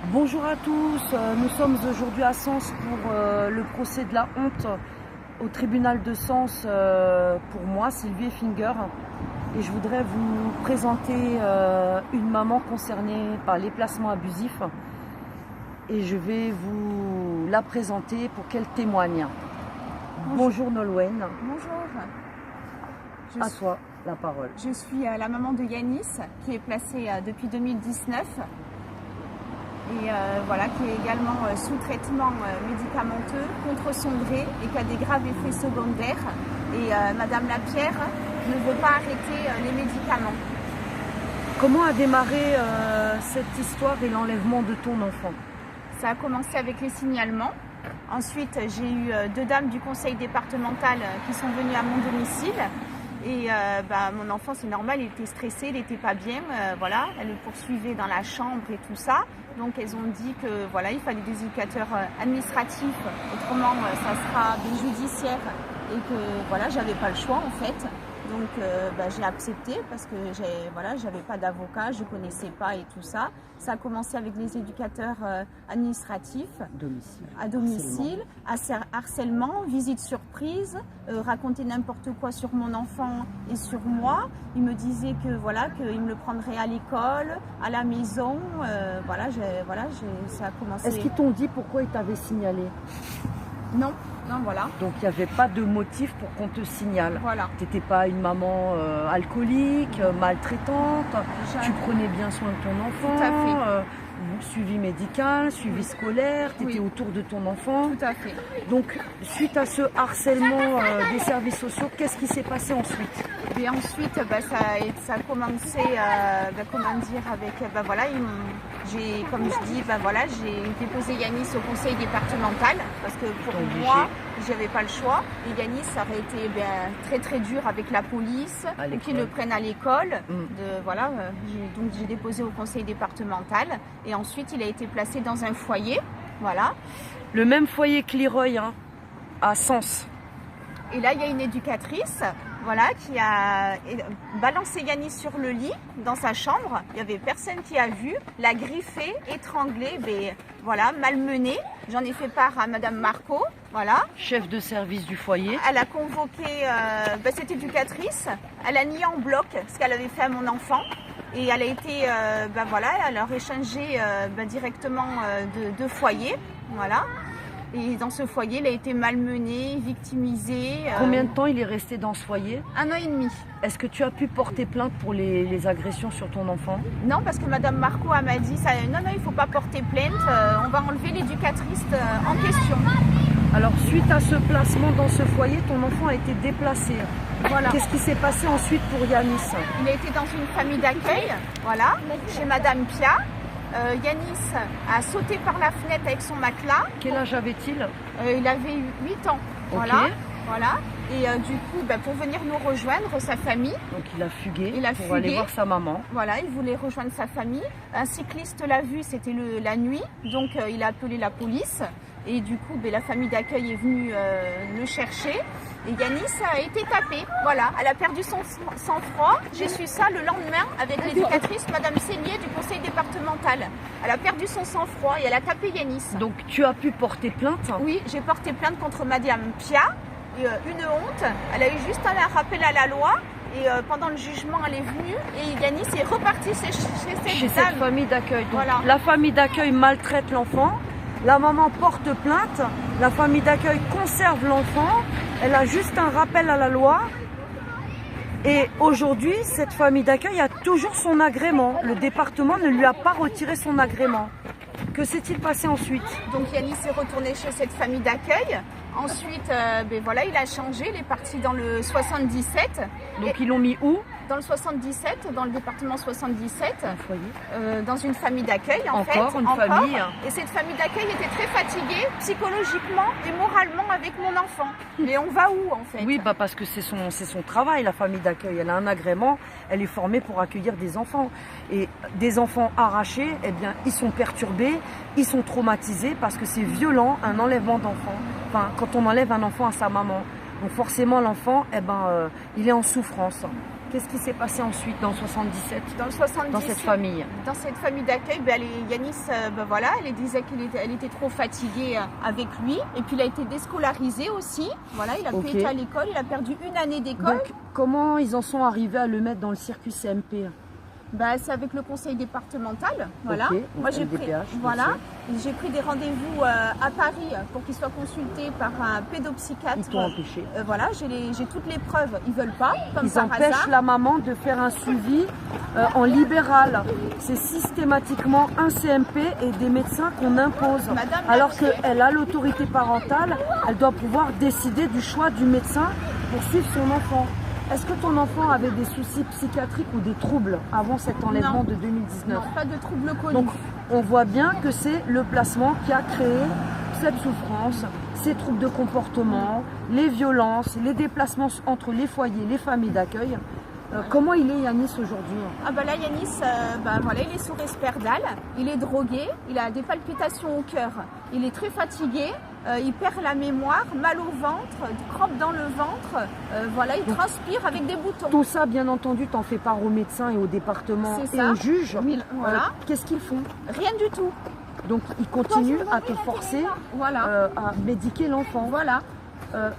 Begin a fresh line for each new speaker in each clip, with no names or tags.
Bonjour à tous, nous sommes aujourd'hui à Sens pour le procès de la honte au tribunal de Sens pour moi, Sylvie Effinger. Et je voudrais vous présenter une maman concernée par les placements abusifs. Et je vais vous la présenter pour qu'elle témoigne. Bonjour Nolwenn.
Bonjour.
À toi la parole.
Je suis la maman de Yanis qui est placée depuis 2019 et voilà, qui est également sous traitement médicamenteux contre son gré et qui a des graves effets secondaires. Et Madame Lapierre ne veut pas arrêter les médicaments.
Comment a démarré cette histoire et l'enlèvement de ton enfant?
Ça a commencé avec les signalements. Ensuite, j'ai eu deux dames du conseil départemental qui sont venues à mon domicile. Et mon enfant, c'est normal, il était stressé, il n'était pas bien. Voilà, elle le poursuivait dans la chambre et tout ça. Donc, elles ont dit que voilà, il fallait des éducateurs administratifs. Autrement, ça sera des judiciaires. Et que voilà, j'avais pas le choix en fait. Donc j'ai accepté parce que j'avais pas d'avocat, je connaissais pas et tout ça. Ça a commencé avec les éducateurs administratifs à domicile, harcèlement, visite surprise, raconter n'importe quoi sur mon enfant et sur moi. Il me disait que voilà, qu'il me le prendrait à l'école, à la maison. Ça a commencé.
Est-ce qu'ils t'ont dit pourquoi ils t'avaient signalé?
Non, voilà.
Donc il n'y avait pas de motif pour qu'on te signale.
Voilà.
Tu n'étais pas une maman alcoolique, maltraitante, tu prenais bien soin de ton enfant.
Tout à fait.
Suivi médical, suivi scolaire, tu étais autour de ton enfant.
Tout à fait.
Donc suite à ce harcèlement des services sociaux, qu'est-ce qui s'est passé ensuite?
Et ensuite, ça a commencé, comme je dis, j'ai déposé Yanis au conseil départemental parce que pour moi, j'avais pas le choix. Et Yanis, ça aurait été très très dur avec la police, qu'ils le prennent à l'école. Donc j'ai déposé au conseil départemental et ensuite il a été placé dans un foyer. Voilà.
Le même foyer que Leroy, à Sens.
Et là, il y a une éducatrice qui a balancé Yanis sur le lit dans sa chambre. Il n'y avait personne qui a vu. L'a griffé, étranglé, malmené. J'en ai fait part à Madame Marco. Voilà. Chef de service du foyer. Elle a convoqué cette éducatrice. Elle a nié en bloc ce qu'elle avait fait à mon enfant. Et elle a été, elle leur échangé directement de foyer. Voilà. Et dans ce foyer, il a été malmené, victimisé.
Combien de temps il est resté dans ce foyer?
1 an et demi.
Est-ce que tu as pu porter plainte pour les agressions sur ton enfant?
Non, parce que Madame Marco m'a dit ça, non, il ne faut pas porter plainte, on va enlever l'éducatrice en question.
Alors, suite à ce placement dans ce foyer, ton enfant a été déplacé. Voilà. Qu'est-ce qui s'est passé ensuite pour Yanis?
Il a été dans une famille d'accueil, chez Madame Pia. Yanis a sauté par la fenêtre avec son matelas.
Quel âge avait-il?
Il avait 8 ans.
Okay.
Voilà. Et du coup, pour venir nous rejoindre, sa famille.
Donc il a fugué pour aller voir sa maman.
Voilà, il voulait rejoindre sa famille. Un cycliste l'a vu, c'était la nuit. Donc il a appelé la police. Et du coup, la famille d'accueil est venue le chercher. Et Yanis a été tapé. Voilà, elle a perdu son sang-froid. J'ai su ça le lendemain avec l'éducatrice, Madame Cellier du conseil départemental. Elle a perdu son sang-froid et elle a tapé Yanis.
Donc tu as pu porter plainte?
Oui, j'ai porté plainte contre Madame Pia. Une honte. Elle a eu juste un rappel à la loi. Et pendant le jugement, elle est venue et Yanis est reparti chez
cette famille d'accueil. Voilà. La famille d'accueil maltraite l'enfant. La maman porte plainte, la famille d'accueil conserve l'enfant, elle a juste un rappel à la loi. Et aujourd'hui, cette famille d'accueil a toujours son agrément. Le département ne lui a pas retiré son agrément. Que s'est-il passé ensuite?
Donc Yanis est retourné chez cette famille d'accueil. Ensuite, il a changé, il est parti dans le 77.
Donc ils l'ont mis où?
Dans le 77, dans le département 77.
Un foyer.
Dans une famille d'accueil
Encore une famille.
Et cette famille d'accueil était très fatiguée psychologiquement et moralement avec mon enfant. Mais on va où en fait?
Oui, parce que c'est son travail, la famille d'accueil. Elle a un agrément, elle est formée pour accueillir des enfants. Et des enfants arrachés, ils sont perturbés, ils sont traumatisés parce que c'est violent, un enlèvement d'enfant. Enfin, quand on enlève un enfant à sa maman. Donc forcément, l'enfant, il est en souffrance. Qu'est-ce qui s'est passé ensuite dans 77
Dans le 77,
dans cette famille?
Dans cette famille d'accueil, Yanis, voilà, elle disait qu'elle était trop fatiguée avec lui. Et puis il a été déscolarisé aussi. Voilà, il a pu être à l'école, il a perdu une année d'école.
Donc comment ils en sont arrivés à le mettre dans le circuit CMP?
C'est avec le conseil départemental, voilà. Moi j'ai pris, j'ai pris des rendez-vous à Paris pour qu'il soit consulté par un pédopsychiatre.
Ils t'ont empêché.
Voilà, j'ai toutes les preuves. Ils veulent pas, comme
ils empêchent la maman de faire un suivi en libéral. C'est systématiquement un CMP et des médecins qu'on impose. Alors qu'elle a l'autorité parentale, elle doit pouvoir décider du choix du médecin pour suivre son enfant. Est-ce que ton enfant avait des soucis psychiatriques ou des troubles avant cet enlèvement de 2019?
Non, pas de troubles connus.
Donc on voit bien que c'est le placement qui a créé cette souffrance, ces troubles de comportement, les violences, les déplacements entre les foyers, les familles d'accueil. Comment il est Yanis aujourd'hui?
Là Yanis, voilà, il est sous Risperdal, il est drogué, il a des palpitations au cœur, il est très fatigué, il perd la mémoire, mal au ventre, crampes dans le ventre, voilà, il transpire avec des boutons.
Tout ça, bien entendu, t'en fais part aux médecins et au département et aux juges.
Voilà.
Qu'est-ce qu'ils font?
Rien du tout.
Donc ils continuent à te forcer à médiquer l'enfant.
Voilà.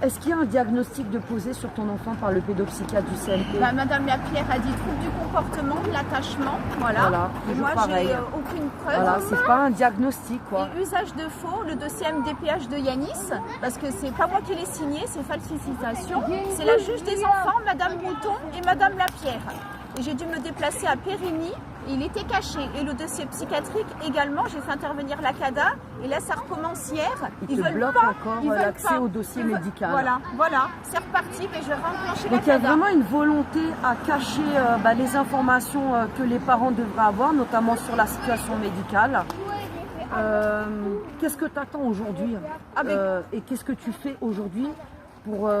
Est-ce qu'il y a un diagnostic de posé sur ton enfant par le pédopsychiatre du CMP?
Madame Lapierre a dit trouble du comportement, de l'attachement. Voilà. Et moi, j'ai aucune preuve.
Voilà, c'est pas un diagnostic, quoi.
Et usage de faux, le dossier MDPH de Yanis, parce que c'est pas moi qui l'ai signé, c'est falsification. C'est la juge des enfants, Madame Mouton et Madame Lapierre. Et j'ai dû me déplacer à Périgny. Il était caché. Et le dossier psychiatrique également, j'ai fait intervenir la CADA. Et là, ça recommence hier.
Ils bloquent encore l'accès au dossier médical.
Voilà. C'est reparti, mais je vais enclencher la CADA.
Donc il y a vraiment une volonté à cacher les informations que les parents devraient avoir, notamment sur la situation médicale. Qu'est-ce que tu attends aujourd'hui et qu'est-ce que tu fais aujourd'hui pour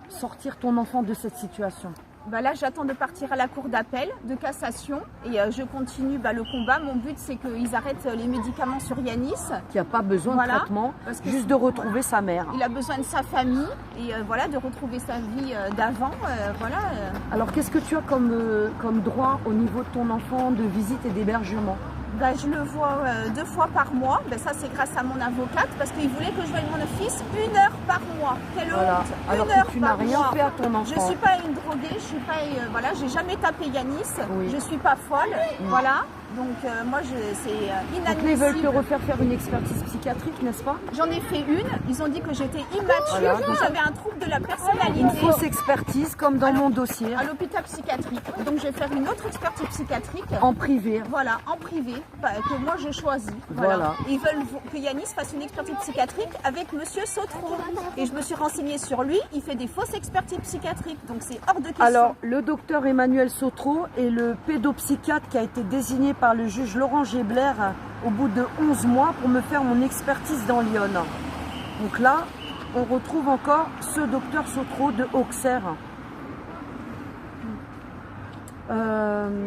sortir ton enfant de cette situation?
Là, j'attends de partir à la cour d'appel, de cassation, et je continue le combat. Mon but, c'est qu'ils arrêtent les médicaments sur Yanis.
Qui n'a pas besoin de traitement, juste de retrouver sa mère.
Il a besoin de sa famille et de retrouver sa vie d'avant.
Alors, qu'est-ce que tu as comme droit au niveau de ton enfant de visite et d'hébergement?
Je le vois 2 fois par mois. Ça, c'est grâce à mon avocate parce qu'il voulait que je voie mon fils 1 heure par mois. Quelle honte!
Alors que tu n'as rien fait à ton enfant.
Je ne suis pas une droguée, je suis pas, j'ai jamais tapé Yanis. Je ne suis pas folle. Voilà. Donc moi, c'est inadmissible.
Donc ils veulent te refaire faire une expertise psychiatrique, n'est-ce pas?
J'en ai fait une. Ils ont dit que j'étais immature, que j'avais un trouble de la personnalité.
Une fausse expertise, comme dans mon dossier.
À l'hôpital psychiatrique. Donc je vais faire une autre expertise psychiatrique.
En privé.
Voilà, en privé, que moi je choisis. Voilà. Ils veulent que Yanis fasse une expertise psychiatrique avec Monsieur Sotro. Et je me suis renseignée sur lui. Il fait des fausses expertises psychiatriques. Donc c'est hors de question.
Alors, le docteur Emmanuel Sotro est le pédopsychiatre qui a été désigné par le juge Laurent Gebler au bout de 11 mois pour me faire mon expertise dans Lyon. Donc là, on retrouve encore ce docteur Sotro de Auxerre.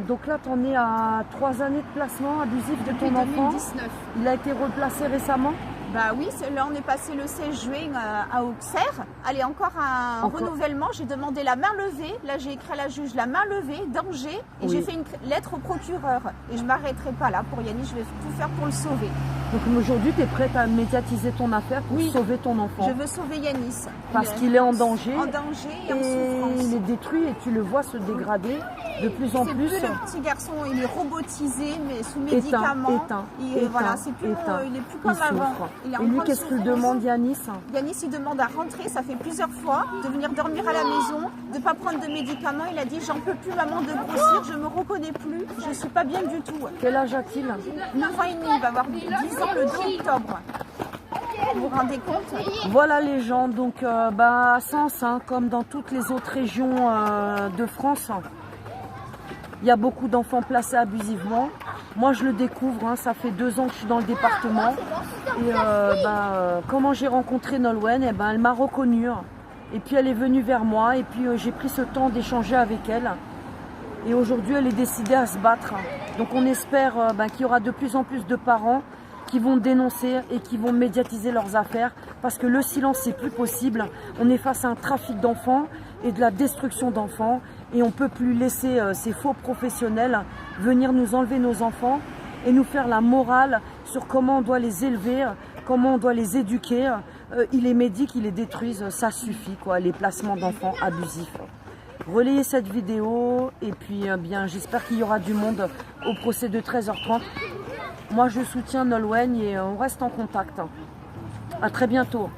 Donc là, tu en es à 3 années de placement abusif de ton enfant.
2019.
Il a été replacé récemment?
Oui, là on est passé le 16 juin à Auxerre. Allez, encore un renouvellement. J'ai demandé la main levée. Là, j'ai écrit à la juge la main levée, danger. Et j'ai fait une lettre au procureur. Et je ne m'arrêterai pas là pour Yanis. Je vais tout faire pour le sauver.
Donc aujourd'hui, tu es prête à médiatiser ton affaire pour sauver ton enfant?
Je veux sauver Yanis.
Parce qu'il est en danger.
En danger et en souffrance.
Il est détruit et tu le vois se dégrader de plus en plus.
C'est plus le petit garçon, il est robotisé, mais sous médicaments. Voilà, c'est plus il est plus comme avant.
Et lui, qu'est-ce qu'il demande, Yanis?
Yanis, il demande à rentrer, ça fait plusieurs fois, de venir dormir à la maison, de ne pas prendre de médicaments. Il a dit, j'en peux plus, maman, de grossir, je me reconnais plus, je ne suis pas bien du tout.
Quel âge a-t-il?
9 ans et demi, il va avoir 10 ans le 10 octobre. Vous vous rendez compte?
Voilà les gens, donc à Sens, comme dans toutes les autres régions de France, il y a beaucoup d'enfants placés abusivement. Moi je le découvre, ça fait 2 ans que je suis dans le département. Et comment j'ai rencontré Nolwenn, elle m'a reconnue. Et puis elle est venue vers moi et puis j'ai pris ce temps d'échanger avec elle. Et aujourd'hui elle est décidée à se battre. Donc on espère qu'il y aura de plus en plus de parents qui vont dénoncer et qui vont médiatiser leurs affaires parce que le silence c'est plus possible. On est face à un trafic d'enfants et de la destruction d'enfants et on ne peut plus laisser ces faux professionnels venir nous enlever nos enfants et nous faire la morale sur comment on doit les élever, comment on doit les éduquer. Ils les médiquent, ils les détruisent, ça suffit quoi, les placements d'enfants abusifs. Relayez cette vidéo et puis bien j'espère qu'il y aura du monde au procès de 13h30. Moi je soutiens Nolwenn et on reste en contact. À très bientôt.